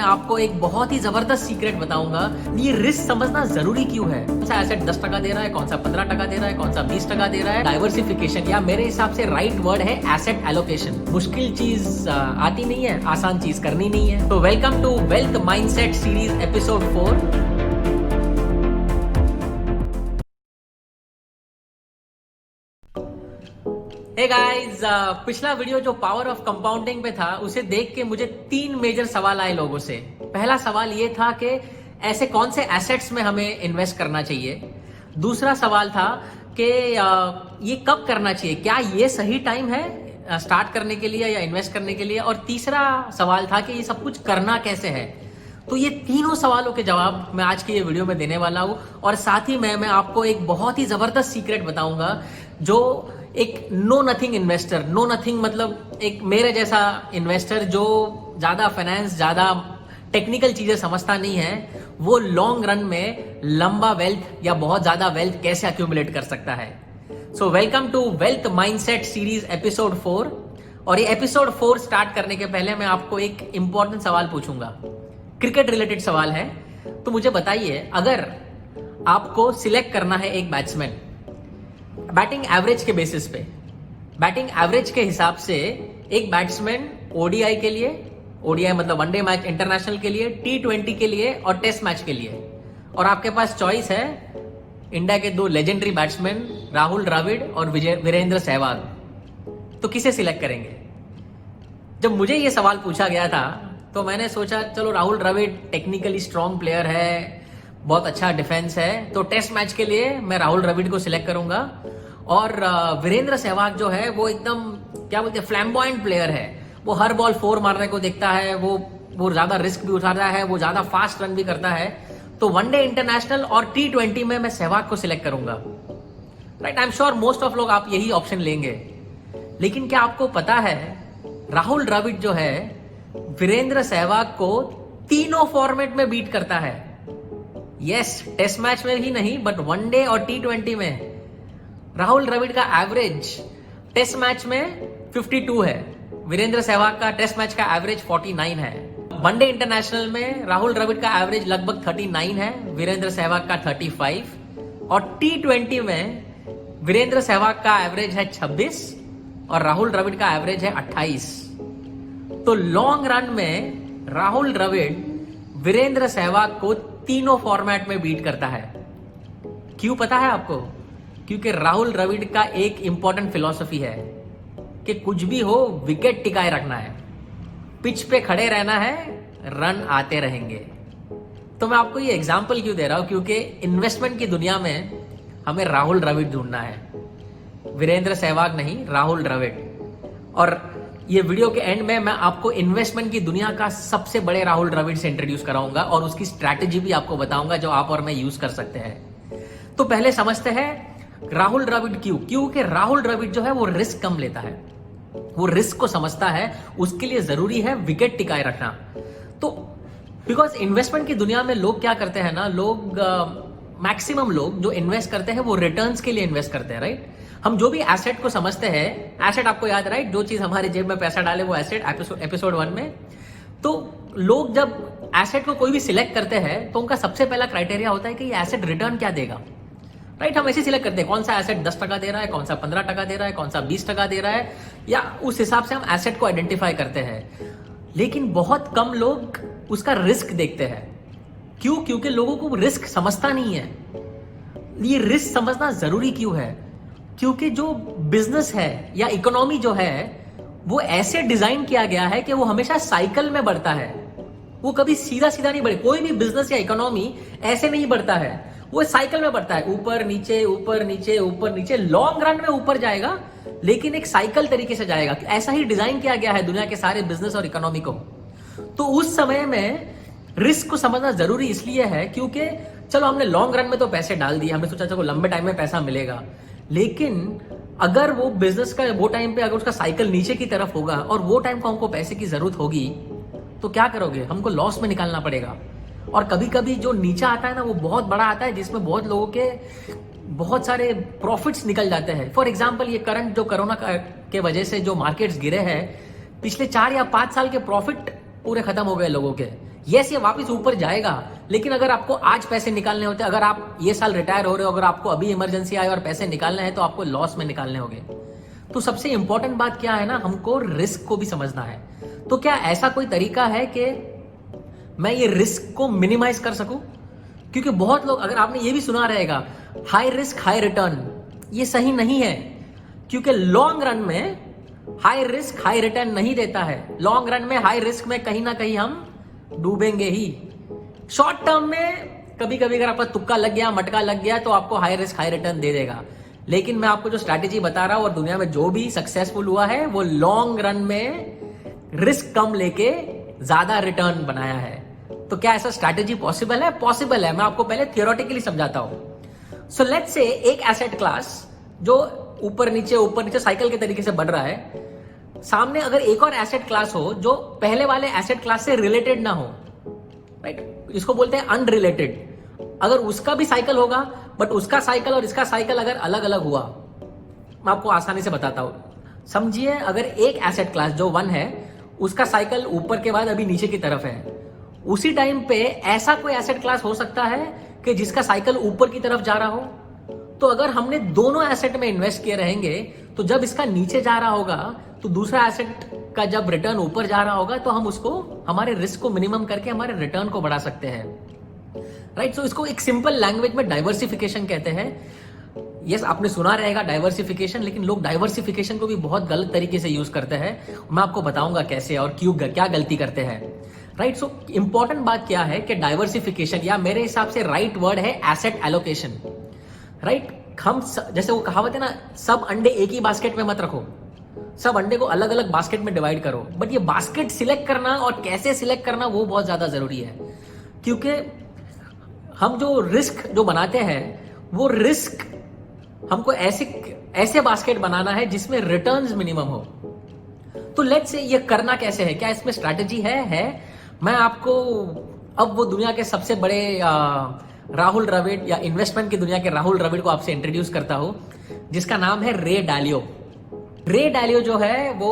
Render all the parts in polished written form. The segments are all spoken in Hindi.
आपको एक बहुत ही जबरदस्त सीक्रेट बताऊंगा। ये रिस्क समझना जरूरी क्यों है। कौन सा एसेट 10% दे रहा है, कौन सा 15% दे रहा है, कौन सा 20% दे रहा है। डाइवर्सिफिकेशन, या मेरे हिसाब से राइट वर्ड है एसेट एलोकेशन। मुश्किल चीज आती नहीं है, आसान चीज करनी नहीं है। तो welcome to wealth mindset series episode 4। Hey guys, पिछला वीडियो जो पावर ऑफ कंपाउंडिंग पे था उसे देख के मुझे 3 मेजर सवाल आए लोगों से। पहला सवाल ये था कि ऐसे कौन से एसेट्स में हमें इन्वेस्ट करना चाहिए। दूसरा सवाल था कि ये कब करना चाहिए, क्या ये सही टाइम है स्टार्ट करने के लिए या इन्वेस्ट करने के लिए। और तीसरा सवाल था कि ये सब कुछ करना कैसे है। तो ये तीनों सवालों के जवाब मैं आज की ये वीडियो में देने वाला हूं। और साथ ही मैं आपको एक बहुत ही जबरदस्त सीक्रेट बताऊंगा जो एक know nothing investor, know nothing मतलब एक मेरे जैसा इन्वेस्टर जो ज्यादा फाइनेंस, ज्यादा टेक्निकल चीजें समझता नहीं है, वो लॉन्ग रन में लंबा वेल्थ या बहुत ज्यादा वेल्थ कैसे अक्यूमुलेट कर सकता है। So welcome to wealth mindset series episode 4। और ये एपिसोड 4 स्टार्ट करने के पहले मैं आपको एक इंपॉर्टेंट सवाल पूछूंगा। क्रिकेट रिलेटेड सवाल है। तो मुझे बताइए, अगर आपको सिलेक्ट करना है एक बैट्समैन बैटिंग एवरेज के बेसिस पे, बैटिंग एवरेज के हिसाब से एक बैट्समैन ओडीआई के लिए, ओडीआई मतलब वनडे मैच इंटरनेशनल के लिए, टी20 के लिए और टेस्ट मैच के लिए, और आपके पास चॉइस है इंडिया के 2 लेजेंडरी बैट्समैन राहुल द्रविड़ और वीरेंद्र सहवाग, तो किसे सिलेक्ट करेंगे। जब मुझे ये सवाल पूछा गया था तो मैंने सोचा चलो Rahul Dravid technically strong player है, बहुत अच्छा डिफेंस है, तो टेस्ट मैच के लिए मैं राहुल द्रविड़ को सिलेक्ट करूंगा। और वीरेंद्र सहवाग जो है वो एकदम क्या बोलते हैं, फ्लैम्बॉयंट प्लेयर है। वो हर बॉल 4 मारने को देखता है, वो ज्यादा रिस्क भी उठाता है, वो ज्यादा फास्ट रन भी करता है। तो वनडे इंटरनेशनल और टी20 में मैं सहवाग को सिलेक्ट करूंगा। Right, I am sure most of लोग आप यही ऑप्शन लेंगे। लेकिन क्या आपको पता है राहुल द्रविड़ जो है वीरेंद्र सहवाग को तीनों फॉर्मेट में बीट करता है। यस, टेस्ट मैच में ही नहीं बट वनडे और टी20 में राहुल द्रविड़ का एवरेज टेस्ट मैच में 52 है, वीरेंद्र सहवाग का टेस्ट मैच का एवरेज 49 है। वनडे इंटरनेशनल में राहुल द्रविड़ का एवरेज लगभग 39 है, वीरेंद्र सहवाग का 35, और टी20 में वीरेंद्र सहवाग का एवरेज है 26 और राहुल द्रविड़ का एवरेज है 28। तो लॉन्ग रन में राहुल द्रविड़ वीरेंद्र सहवाग को तीनों फॉर्मेट में बीट करता है। क्यों पता है आपको? क्योंकि राहुल द्रविड़ का एक इंपॉर्टेंट फिलॉसफी है कि कुछ भी हो विकेट टिकाए रखना है, पिच पे खड़े रहना है, रन आते रहेंगे। तो मैं आपको ये एग्जांपल क्यों दे रहा हूं, क्योंकि इन्वेस्टमेंट की दुनिया में हमें राहुल द्रविड़ ढूंढना है, वीरेंद्र सहवाग नहीं, राहुल द्रविड़। और ये वीडियो के एंड में मैं आपको इन्वेस्टमेंट की दुनिया का सबसे बड़े राहुल द्रविड़ से इंट्रोड्यूस कराऊंगा और उसकी स्ट्रैटेजी भी आपको बताऊंगा जो आप और मैं यूज कर सकते हैं। तो पहले समझते हैं राहुल द्रविड़ क्योंकि राहुल द्रविड़ जो है वो रिस्क कम लेता है, वो रिस्क को समझता है, उसके लिए जरूरी है विकेट टिकाए रखना। तो बिकॉज इन्वेस्टमेंट की दुनिया में लोग क्या करते हैं ना, लोग मैक्सिमम लोग जो इन्वेस्ट करते हैं वो रिटर्न्स के लिए इन्वेस्ट करते हैं। राइट, हम जो भी एसेट को समझते हैं, एसेट आपको याद, राइट, जो चीज हमारे जेब में पैसा डाले वो एसेट, एपिसोड 1 में। तो लोग जब एसेट को कोई भी सिलेक्ट करते हैं तो उनका सबसे पहला क्राइटेरिया होता है कि ये एसेट रिटर्न क्या देगा। राइट, हम ऐसे सिलेक्ट करते हैं कौन सा एसेट 10% दे रहा है, कौन सा 15% दे रहा है, कौन सा 20% दे रहा है, या उस हिसाब से हम एसेट को आइडेंटिफाई करते हैं। लेकिन बहुत कम लोग उसका रिस्क देखते हैं। क्यों? क्योंकि लोगों को रिस्क समझता नहीं है। ये रिस्क समझना जरूरी क्यों है? क्योंकि जो बिजनेस है या इकोनॉमी जो है वो ऐसे डिजाइन किया गया है कि वो हमेशा साइकिल में बढ़ता है, वो कभी सीधा सीधा नहीं बढ़े। कोई भी बिजनेस या इकोनॉमी ऐसे नहीं बढ़ता है, वो साइकिल में बढ़ता है, ऊपर नीचे ऊपर नीचे ऊपर नीचे। लॉन्ग रन में ऊपर जाएगा लेकिन एक साइकिल तरीके से जाएगा। ऐसा ही डिजाइन किया गया है दुनिया के सारे बिजनेस और इकोनॉमी को। तो उस समय में रिस्क को समझना जरूरी इसलिए है क्योंकि चलो हमने लॉन्ग रन में तो पैसे डाल दिए, हमने सोचा चलो लंबे टाइम में पैसा मिलेगा, लेकिन अगर वो बिजनेस का वो टाइम पे अगर उसका साइकिल नीचे की तरफ होगा और वो टाइम को हमको पैसे की जरूरत होगी तो क्या करोगे? हमको लॉस में निकालना पड़ेगा। और कभी कभी जो नीचा आता है ना वो बहुत बड़ा आता है, जिसमें बहुत लोगों के बहुत सारे प्रॉफिट्स निकल जाते हैं। फॉर एग्जाम्पल ये करंट जो कोरोना के वजह से जो मार्केट्स गिरे हैं, पिछले 4 या 5 साल के प्रॉफिट पूरे खत्म हो गए लोगों के। यस ये वापस ऊपर जाएगा, लेकिन अगर आपको आज पैसे निकालने होते, अगर आप ये साल रिटायर हो रहे हो, अगर आपको अभी इमरजेंसी आए और पैसे निकालने हैं तो आपको लॉस में निकालने होंगे। तो सबसे इंपॉर्टेंट बात क्या है ना, हमको रिस्क को भी समझना है। तो क्या ऐसा कोई तरीका है कि मैं ये रिस्क को मिनिमाइज कर सकूं? क्योंकि बहुत लोग, अगर आपने ये भी सुना रहेगा हाई रिस्क हाई रिटर्न, ये सही नहीं है। क्योंकि लॉन्ग रन में हाई रिस्क हाई रिटर्न नहीं देता है। लॉन्ग रन में हाई रिस्क में कहीं ना कहीं हम डूबेंगे ही। शॉर्ट टर्म में कभी कभी अगर आपका तुक्का लग गया, मटका लग गया, तो आपको हाई रिस्क हाई रिटर्न दे देगा। लेकिन मैं आपको जो स्ट्रैटेजी बता रहा हूं और दुनिया में जो भी सक्सेसफुल हुआ है वो लॉन्ग रन में रिस्क कम लेके ज्यादा रिटर्न बनाया है। तो क्या ऐसा स्ट्रैटेजी पॉसिबल है? पॉसिबल है। मैं आपको पहले थियोरेटिकली समझाता हूं। सो लेट्स से एक एसेट क्लास जो ऊपर नीचे साइकिल के तरीके से बढ़ रहा है, सामने अगर एक और एसेट क्लास हो जो पहले वाले एसेट क्लास से रिलेटेड ना हो, राइट, इसको बोलते हैं अनरिलेटेड। अगर उसका भी साइकिल होगा, बट उसका साइकिल और इसका साइकिल अगर अलग अलग हुआ, मैं आपको आसानी से बताता हूं। समझिए, अगर एक एसेट क्लास जो 1 है, उसका साइकिल ऊपर के बाद अभी नीचे की तरफ है, उसी टाइम पे ऐसा कोई एसेट क्लास हो सकता है कि जिसका साइकिल ऊपर की तरफ जा रहा हो। तो अगर हमने दोनों एसेट में इन्वेस्ट किए रहेंगे, तो जब इसका नीचे जा रहा होगा, तो दूसरा एसेट का जब रिटर्न ऊपर जा रहा होगा, तो हम उसको हमारे रिस्क को मिनिमम करके हमारे रिटर्न को बढ़ा सकते हैं, राइट। सो इसको एक सिंपल लैंग्वेज में डाइवर्सिफिकेशन कहते हैं। यस, आपने सुना रहेगा डाइवर्सिफिकेशन, लेकिन लोग डाइवर्सिफिकेशन को भी बहुत गलत तरीके से यूज करते हैं। मैं आपको बताऊंगा कैसे और क्यों, क्या गलती करते हैं, राइट। सो इंपॉर्टेंट बात क्या है कि डाइवर्सिफिकेशन, या मेरे हिसाब से राइट वर्ड है एसेट एलोकेशन, राइट। हम जैसे वो कहावत है ना, सब अंडे एक ही बास्केट में मत रखो, सब अंडे को अलग अलग बास्केट में डिवाइड करो। बट ये बास्केट सिलेक्ट करना और कैसे सिलेक्ट करना वो बहुत ज्यादा जरूरी है। क्योंकि हम जो रिस्क जो बनाते हैं, वो रिस्क हमको ऐसे बास्केट बनाना है जिसमें रिटर्न्स मिनिमम हो। तो लेट्स से ये करना कैसे है, क्या इसमें स्ट्रैटेजी है। मैं आपको अब वो दुनिया के सबसे बड़े राहुल द्रविड़, या इन्वेस्टमेंट की दुनिया के राहुल द्रविड़ को आपसे इंट्रोड्यूस करता हूं, जिसका नाम है रे डालियो। रे डालियो जो है वो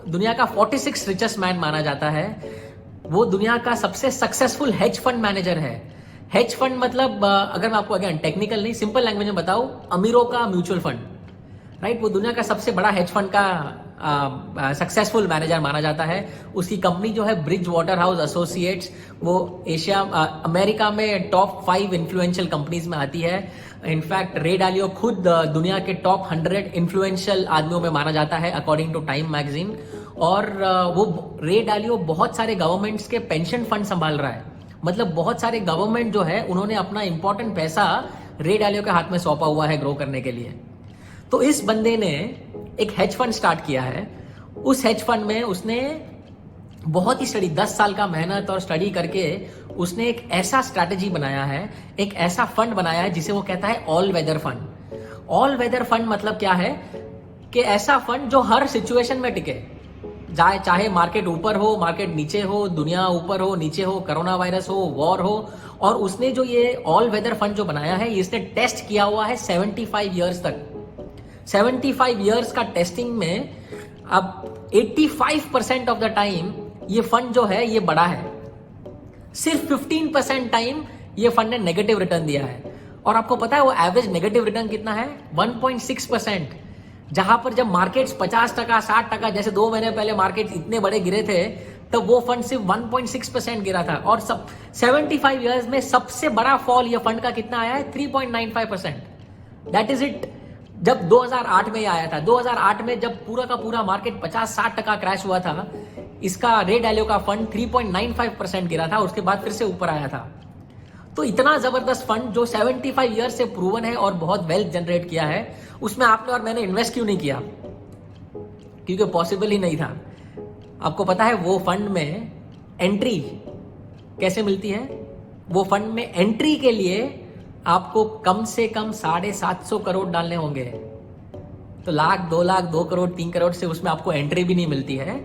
दुनिया का 46 रिचेस्ट मैन माना जाता है। वो दुनिया का सबसे सक्सेसफुल हेज फंड मैनेजर है। हेज फंड मतलब, अगर मैं आपको अगेन टेक्निकल नहीं, सिंपल लैंग्वेज में बताऊं, अमीरों का म्यूचुअल फंड, राइट। वो दुनिया का सबसे बड़ा हेज फंड का सक्सेसफुल मैनेजर माना जाता है। उसकी कंपनी जो है ब्रिज वाटर हाउस एसोसिएट्स, वो अमेरिका में टॉप 5 इन्फ्लुएंशियल कंपनीज में आती है। इनफैक्ट रे डालियो खुद दुनिया के टॉप 100 इन्फ्लुएंशियल आदमियों में माना जाता है अकॉर्डिंग टू टाइम मैगजीन। और वो रे डालियो बहुत सारे गवर्नमेंट्स के पेंशन फंड संभाल रहा है। मतलब बहुत सारे गवर्नमेंट जो है, उन्होंने अपना इंपॉर्टेंट पैसा रे डालियो के हाथ में सौंपा हुआ है ग्रो करने के लिए। तो इस बंदे ने एक हेज फंड स्टार्ट किया है। उस हेज फंड में उसने बहुत ही स्टडी, 10 साल का मेहनत और स्टडी करके उसने एक ऐसा स्ट्रैटेजी बनाया है, एक ऐसा फंड बनाया है जिसे वो कहता है all weather fund. All weather fund मतलब क्या है कि ऐसा फंड जो हर सिचुएशन में टिके, चाहे मार्केट ऊपर हो, मार्केट नीचे हो, दुनिया ऊपर हो नीचे हो, कोरोना वायरस हो, वॉर हो। और उसने जो ये ऑल वेदर फंड जो बनाया है, इसने टेस्ट किया हुआ है 75 ईयर्स तक। 75 ईयर्स का टेस्टिंग में अब 85% ऑफ द टाइम ये फंड जो है ये बड़ा है। सिर्फ 15% टाइम ये फंड ने नेगेटिव रिटर्न दिया है। और आपको पता है वो एवरेज नेगेटिव रिटर्न कितना है? 1.6%। जहां पर जब मार्केट्स 50%, 60%, जैसे 2 महीने पहले मार्केट्स इतने बड़े गिरे थे, तब वो फंड सिर्फ 1.6% गिरा था। और 75 ईयर्स में सबसे बड़ा फॉल ये फंड का कितना आया है? 3.95%। That is it. जब 2008 में आया था, 2008 में जब पूरा का पूरा मार्केट 50-60% क्रैश हुआ था, इसका रे डालियो का फंड 3.95% गिरा था, उसके बाद फिर से ऊपर आया था। तो इतना जबरदस्त फंड जो 75 ईयर से प्रूवन है और बहुत वेल्थ जनरेट किया है, उसमें आपने और मैंने इन्वेस्ट क्यों नहीं किया? क्योंकि पॉसिबल ही नहीं था। आपको पता है वो फंड में एंट्री कैसे मिलती है? वो फंड में एंट्री के लिए आपको कम से कम 750 करोड़ डालने होंगे। तो लाख, 2 लाख, 2 करोड़, 3 करोड़ से उसमें आपको एंट्री भी नहीं मिलती है।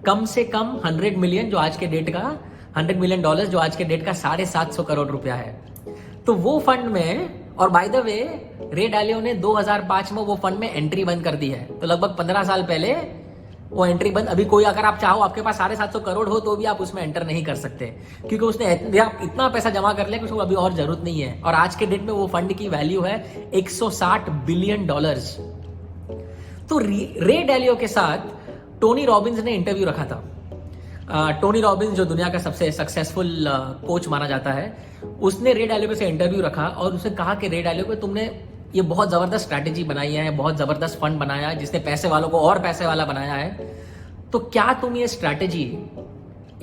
कम से कम 100 मिलियन जो आज के डेट का $100 मिलियन जो आज के डेट का 750 करोड़ रुपया है। तो वो फंड में, और बाय द वे रे डालियो ने 2005 में वो फंड में एंट्री बंद कर दी है। तो लगभग 15 साल पहले वो एंट्री बंद। अभी कोई अगर आप चाहो, आपके पास 750 करोड़ हो तो भी आप उसमें एंटर नहीं कर सकते, क्योंकि उसने इतना पैसा जमा कर लिया कि उसको अभी और जरूरत नहीं है। और आज के डेट में वो फंड की वैल्यू है $160 बिलियन। तो रे डालियो के साथ टोनी रॉबिन्स ने इंटरव्यू रखा था। टोनी रॉबिन्स जो दुनिया का सबसे सक्सेसफुल कोच माना जाता है, उसने रे डालियो से इंटरव्यू रखा और उसने कहा कि रे डालियो को तुमने ये बहुत जबरदस्त स्ट्रैटेजी बनाई है, बहुत जबरदस्त फंड बनाया है जिसने पैसे वालों को और पैसे वाला बनाया है, तो क्या तुम ये स्ट्रैटेजी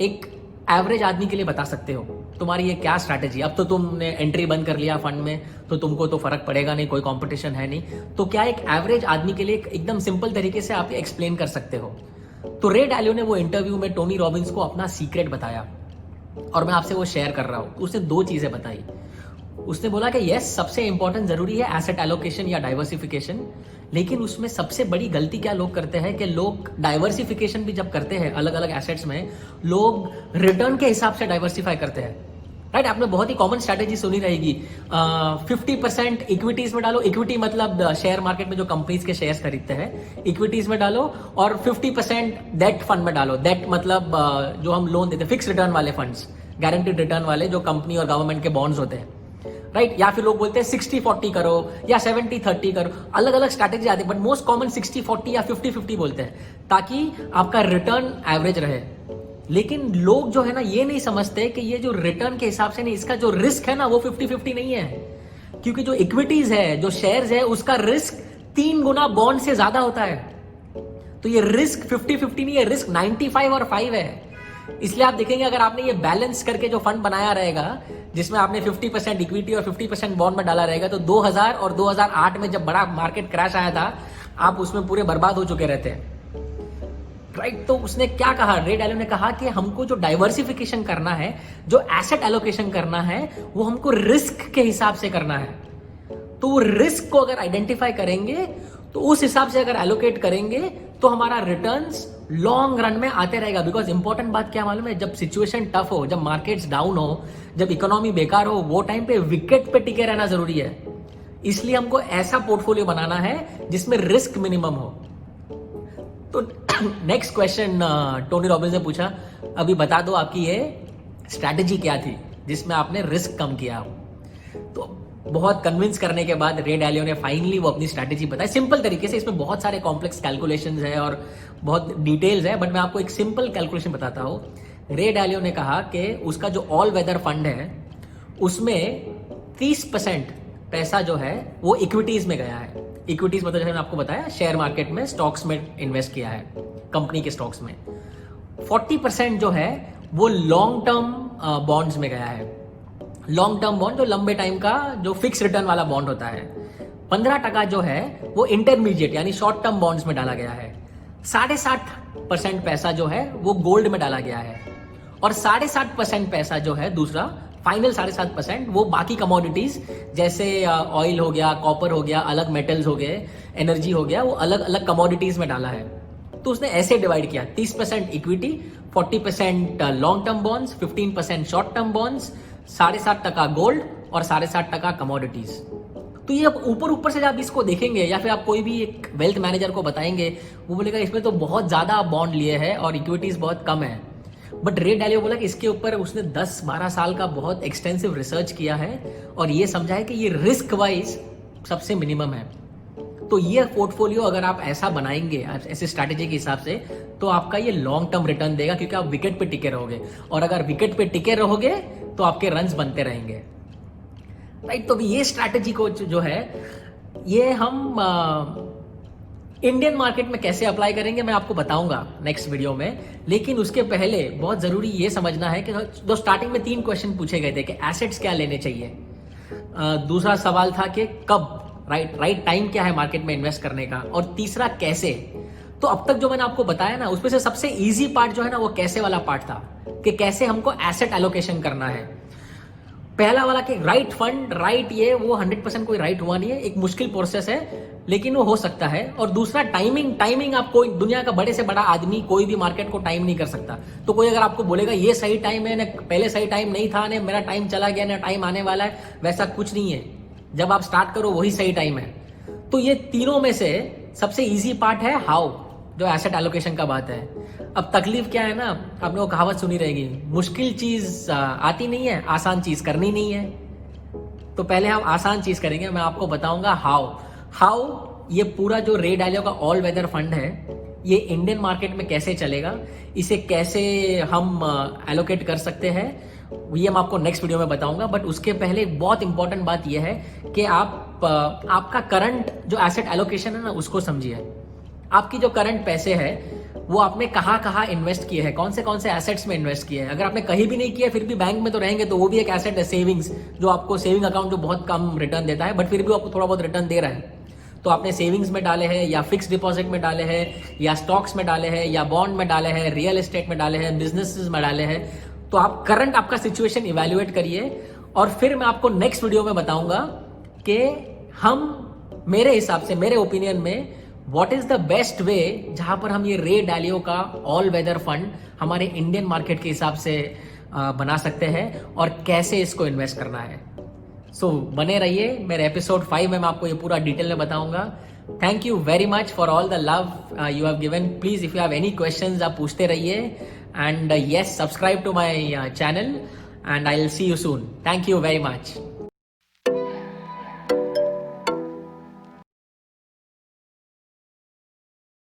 एक एवरेज आदमी के लिए बता सकते हो? तुम्हारी ये क्या स्ट्रैटेजी? अब तो तुमने एंट्री बंद कर लिया फंड में, तो तुमको तो फर्क पड़ेगा नहीं, कोई कंपटीशन है नहीं, तो क्या एक एवरेज आदमी के लिए एकदम सिंपल तरीके से आप एक्सप्लेन कर सकते हो? तो रे डालियो ने वो इंटरव्यू में टोनी रॉबिन्स को अपना सीक्रेट बताया और मैं आपसे वो शेयर कर रहा हूं। उसने 2 चीजें बताई। उसने बोला कि यस, सबसे इंपॉर्टेंट जरूरी है एसेट एलोकेशन या डाइवर्सिफिकेशन, लेकिन उसमें सबसे बड़ी गलती क्या लोग करते हैं कि लोग डाइवर्सिफिकेशन भी जब करते हैं अलग अलग एसेट्स में, लोग रिटर्न के हिसाब से डाइवर्सिफाई करते हैं। राइट, आपने बहुत ही कॉमन स्ट्रैटेजी सुनी रहेगी, 50% इक्विटीज में डालो। इक्विटी मतलब शेयर मार्केट में जो कंपनीज के शेयर्स खरीदते हैं, इक्विटीज में डालो, और 50% डेट फंड में डालो। डेट मतलब जो हम लोन देते हैं, फिक्स रिटर्न वाले फंड्स, गारंटीड रिटर्न वाले जो कंपनी और गवर्नमेंट के बॉन्ड्स होते हैं। राइट, या फिर लोग बोलते हैं 60-40 करो या 70-30 करो, अलग अलग स्ट्रैटेजी आती है, बट मोस्ट कॉमन 60-40 या 50-50 बोलते हैं, ताकि आपका रिटर्न एवरेज रहे। लेकिन लोग जो है ना, ये नहीं समझते कि ये जो रिटर्न के हिसाब से नहीं, इसका जो रिस्क है ना वो 50-50 नहीं है, क्योंकि जो इक्विटीज है, जो शेयर्स है, उसका रिस्क 3 गुना बॉन्ड से ज्यादा होता है। तो ये रिस्क 50-50 नहीं है, रिस्क 95 और 5 है। इसलिए आप देखेंगे अगर आपने ये बैलेंस करके जो फंड बनाया रहेगा, जिसमें आपने 50% इक्विटी और 50% बॉन्ड में डाला रहेगा, तो 2000 और 2008 में जब बड़ा मार्केट क्रैश आया था, आप उसमें पूरे बर्बाद हो चुके रहते हैं। राइट, तो उसने क्या कहा, रे डालियो ने कहा कि हमको जो डाइवर्सिफिकेशन करना है, जो एसेट एलोकेशन करना है, वो हमको रिस्क के हिसाब से करना है। तो वो रिस्क को अगर आइडेंटिफाई करेंगे, तो उस हिसाब से अगर एलोकेट करेंगे, तो हमारा रिटर्न्स लॉन्ग रन में आते रहेगा। बिकॉज इंपॉर्टेंट बात क्या मालूम है, जब सिचुएशन टफ हो, जब मार्केट्स डाउन हो, जब इकोनॉमी बेकार हो, वो टाइम पे विकेट पे टिके रहना जरूरी है। इसलिए हमको ऐसा पोर्टफोलियो बनाना है जिसमें रिस्क मिनिमम हो। तो नेक्स्ट क्वेश्चन टोनी रॉबिन्स ने पूछा, अभी बता दो आपकी ये स्ट्रैटेजी क्या थी जिसमें आपने रिस्क कम किया हो। तो बहुत कन्विंस करने के बाद रे डालियो ने फाइनली वो अपनी स्ट्रैटेजी बताई सिंपल तरीके से। इसमें बहुत सारे कॉम्प्लेक्स कैलकुलेशंस है और बहुत डिटेल्स है, बट मैं आपको एक सिंपल कैलकुलेशन बताता हूँ। रे डालियो ने कहा कि उसका जो ऑल वेदर फंड है, उसमें 30% पैसा जो है वो इक्विटीज में गया है। इक्विटीज मतलब जैसे मैंने आपको बताया, शेयर मार्केट में, स्टॉक्स में इन्वेस्ट किया है, कंपनी के स्टॉक्स में। 40% जो है वो लॉन्ग टर्म बॉन्ड्स में गया है। लॉन्ग टर्म बॉन्ड जो लंबे टाइम का जो फिक्स रिटर्न वाला बॉन्ड होता है। 15% जो है वो इंटरमीडिएट यानी शॉर्ट टर्म बॉन्ड्स में डाला गया है। 60.5% पैसा जो है वो गोल्ड में डाला गया है, और 60.5% पैसा जो है दूसरा फाइनल 7.5% वो बाकी कमोडिटीज जैसे ऑयल हो गया, कॉपर हो गया, अलग मेटल्स हो गए, एनर्जी हो गया, वो अलग अलग कमोडिटीज में डाला है। तो उसने ऐसे डिवाइड किया, 30% equity, 40% long term bonds, 15% short term bonds, 7.5% gold और 7.5% कमोडिटीज। तो ये ऊपर ऊपर से जब इसको देखेंगे या फिर आप कोई भी एक वेल्थ मैनेजर को बताएंगे, वो बोलेगा इसमें तो बहुत ज्यादा बॉन्ड लिए हैं और इक्विटीज बहुत कम है। बट रे डालियो बोला कि इसके ऊपर उसने 10-12 साल का बहुत एक्सटेंसिव रिसर्च किया है और ये समझा है कि ये रिस्क वाइज सबसे मिनिमम है। तो ये पोर्टफोलियो अगर आप ऐसा बनाएंगे, ऐसे स्ट्रैटेजी के हिसाब से, तो आपका ये लॉन्ग टर्म रिटर्न देगा, क्योंकि आप विकेट पे टिके रहोगे, और अगर विकेट पे टिके रहोगे तो आपके रन्स बनते रहेंगे। राइट, तो ये स्ट्रैटेजी को जो है ये हम इंडियन मार्केट में कैसे अप्लाई करेंगे मैं आपको बताऊंगा नेक्स्ट वीडियो में। लेकिन उसके पहले बहुत जरूरी ये समझना है कि जो स्टार्टिंग में 3 क्वेश्चन पूछे गए थे कि एसेट्स क्या लेने चाहिए, दूसरा सवाल था कि कब राइट टाइम क्या है मार्केट में इन्वेस्ट करने का, और तीसरा कैसे। तो अब तक जो मैंने आपको बताया ना, उसमें से सबसे इजी पार्ट जो है ना वो कैसे वाला पार्ट था, कि कैसे हमको एसेट एलोकेशन करना है। पहला वाला कि राइट फंड, राइट ये वो 100% कोई राइट हुआ नहीं है, एक मुश्किल प्रोसेस है लेकिन वो हो सकता है। और दूसरा टाइमिंग आप कोई दुनिया का बड़े से बड़ा आदमी कोई भी मार्केट को टाइम नहीं कर सकता। तो कोई अगर आपको बोलेगा ये सही टाइम है, ना पहले सही टाइम नहीं था, ना मेरा टाइम चला गया, ना टाइम आने वाला है, वैसा कुछ नहीं है। जब आप स्टार्ट करो वही सही टाइम है। तो ये तीनों में से सबसे इजी पार्ट है हाउ, जो एसेट एलोकेशन का बात है। अब तकलीफ क्या है ना, आपने वो कहावत सुनी रहेगी, मुश्किल चीज आती नहीं है, आसान चीज करनी नहीं है। तो पहले हम आसान चीज करेंगे, मैं आपको बताऊंगा हाउ ये पूरा जो रे डालियो का ऑल वेदर फंड है ये इंडियन मार्केट में कैसे चलेगा, इसे कैसे हम एलोकेट कर सकते हैं, ये मैं आपको नेक्स्ट वीडियो में बताऊंगा। बट उसके पहले एक बहुत इंपॉर्टेंट बात यह है कि आपका करंट जो एसेट एलोकेशन है ना उसको समझिए। आपकी जो करंट पैसे है वो आपने कहाँ इन्वेस्ट किए हैं, कौन से एसेट्स में इन्वेस्ट किए हैं। अगर आपने कहीं भी नहीं किया फिर भी बैंक में तो रहेंगे, तो वो भी एक एसेट है, सेविंग्स, जो आपको सेविंग अकाउंट जो बहुत कम रिटर्न देता है बट फिर भी आपको थोड़ा बहुत रिटर्न दे रहा है। तो आपने सेविंग्स में डाले हैं या फिक्स डिपॉजिट में डाले हैं या स्टॉक्स में डाले हैं या बॉन्ड में डाले हैं, रियल एस्टेट में डाले हैं, बिजनेसेस में डाले हैं। तो आप करंट आपका सिचुएशन इवेल्युएट करिए और फिर मैं आपको नेक्स्ट वीडियो में बताऊंगा कि हम मेरे हिसाब से, मेरे ओपिनियन में what is the best way जहां पर हम ये रे डालियो का ऑल वेदर फंड हमारे इंडियन मार्केट के हिसाब से बना सकते हैं और कैसे इसको इन्वेस्ट करना है। सो बने रहिए, मेरे एपिसोड 5 में मैं आपको ये पूरा डिटेल में बताऊंगा। Thank you very much for all the love you have given. Please if you have any questions आप पूछते रहिए and yes, subscribe to my channel and I'll see you soon. Thank you very much.